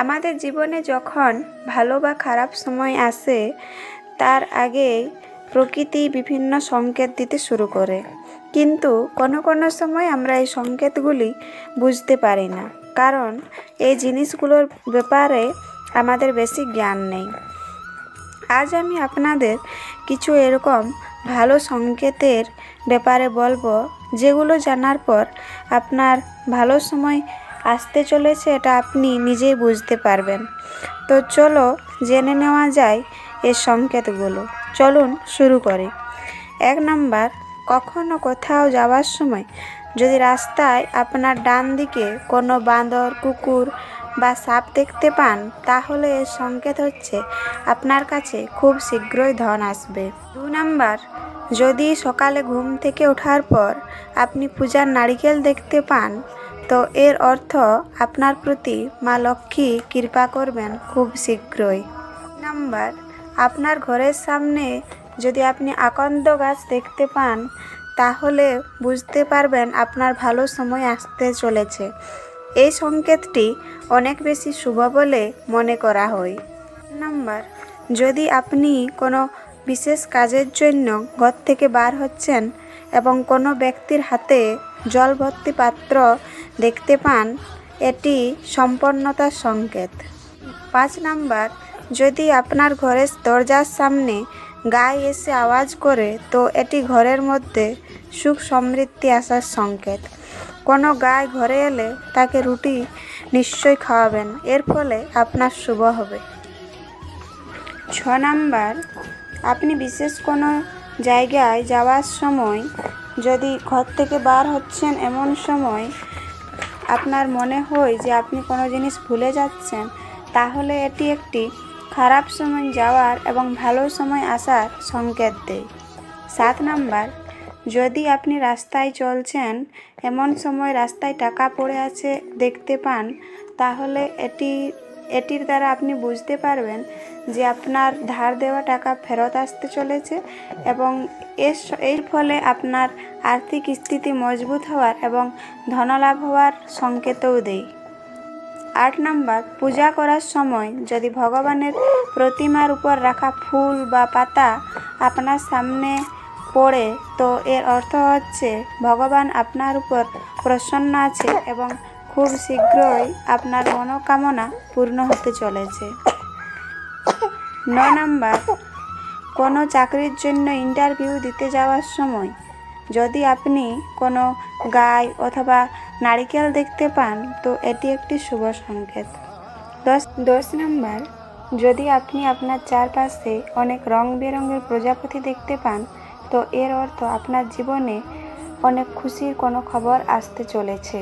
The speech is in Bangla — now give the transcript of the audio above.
আমাদের জীবনে যখন ভালো বা খারাপ সময় আসে তার আগেই প্রকৃতি বিভিন্ন সংকেত দিতে শুরু করে, কিন্তু কোনো কোনো সময় আমরা এই সংকেতগুলি বুঝতে পারি না, কারণ এই জিনিসগুলোর ব্যাপারে আমাদের বেশি জ্ঞান নেই। আজ আমি আপনাদের কিছু এরকম ভালো সংকেতের ব্যাপারে বলবো, যেগুলো জানার পর আপনার ভালো সময় আসতে চলেছে এটা আপনি নিজেই বুঝতে পারবেন। তো চলো জেনে নেওয়া যায় এই সংকেতগুলো। চলুন শুরু করি। 1 নাম্বার, কখনো কোথাও যাওয়ার সময় যদি রাস্তায় আপনার ডান দিকে কোনো বাঁদর, কুকুর বা সাপ দেখতে পান, তাহলে এর সংকেত হচ্ছে আপনার কাছে খুব শীঘ্রই ধন আসবে। 2 নাম্বার, যদি সকালে ঘুম থেকে ওঠার পর আপনি পূজার নারিকেল দেখতে পান, তো এর অর্থ আপনার প্রতি মা লক্ষ্মী কৃপা করবেন খুব শীঘ্রই। 3 নাম্বার, আপনার ঘরের সামনে যদি আপনি আকন্দ গাছ দেখতে পান, তাহলে বুঝতে পারবেন আপনার ভালো সময় আসতে চলেছে। এই সংকেতটি অনেক বেশি শুভ বলে মনে করা হয়। 4 নাম্বার, যদি আপনি কোনো বিশেষ কাজের জন্য ঘর থেকে বার হচ্ছেন এবং কোনো ব্যক্তির হাতে জল ভর্তি পাত্র দেখতে পান, এটি সম্পন্নতার সংকেত। 5 নাম্বার, যদি আপনার ঘরের দরজার সামনে গাই এসে আওয়াজ করে, তো এটি ঘরের মধ্যে সুখ সমৃদ্ধি আসার সংকেত। কোনো গাই ঘরে এলে তাকে রুটি নিশ্চয়ই খাওয়াবেন, এর ফলে আপনার শুভ হবে। 6 নাম্বার, আপনি বিশেষ কোনো জায়গায় যাওয়ার সময় যদি ঘর থেকে বার হচ্ছেন, এমন সময় আপনার মনে হয় যে আপনি কোনো জিনিস ভুলে যাচ্ছেন, তাহলে এটি একটি খারাপ সময় যাওয়ার এবং ভালো সময় আসার সংকেত দেয়। 7 নাম্বার, যদি আপনি রাস্তায় চলছেন, এমন সময় রাস্তায় টাকা পড়ে আছে দেখতে পান, তাহলে এটির দ্বারা আপনি বুঝতে পারবেন যে আপনার ধার দেওয়া টাকা ফেরত আসতে চলেছে এবং এর ফলে আপনার আর্থিক স্থিতি মজবুত হওয়ার এবং ধনলাভ হওয়ার সংকেতও দেয়। 8 নাম্বার, পূজা করার সময় যদি ভগবানের প্রতিমার উপর রাখা ফুল বা পাতা আপনার সামনে পড়ে, তো এর অর্থ হচ্ছে ভগবান আপনার উপর প্রসন্ন আছে এবং খুব শীঘ্রই আপনার মনোকামনা পূর্ণ হতে চলেছে। 9 নাম্বার, কোনো চাকরির জন্য ইন্টারভিউ দিতে যাওয়ার সময় যদি আপনি কোনো গাই অথবা নারিকেল দেখতে পান, তো এটি একটি শুভ সংকেত। 10 নাম্বার, যদি আপনি আপনার চারপাশে অনেক রং বেরঙের প্রজাপতি দেখতে পান, তো এর অর্থ আপনার জীবনে অনেক খুশির কোনো খবর আসতে চলেছে।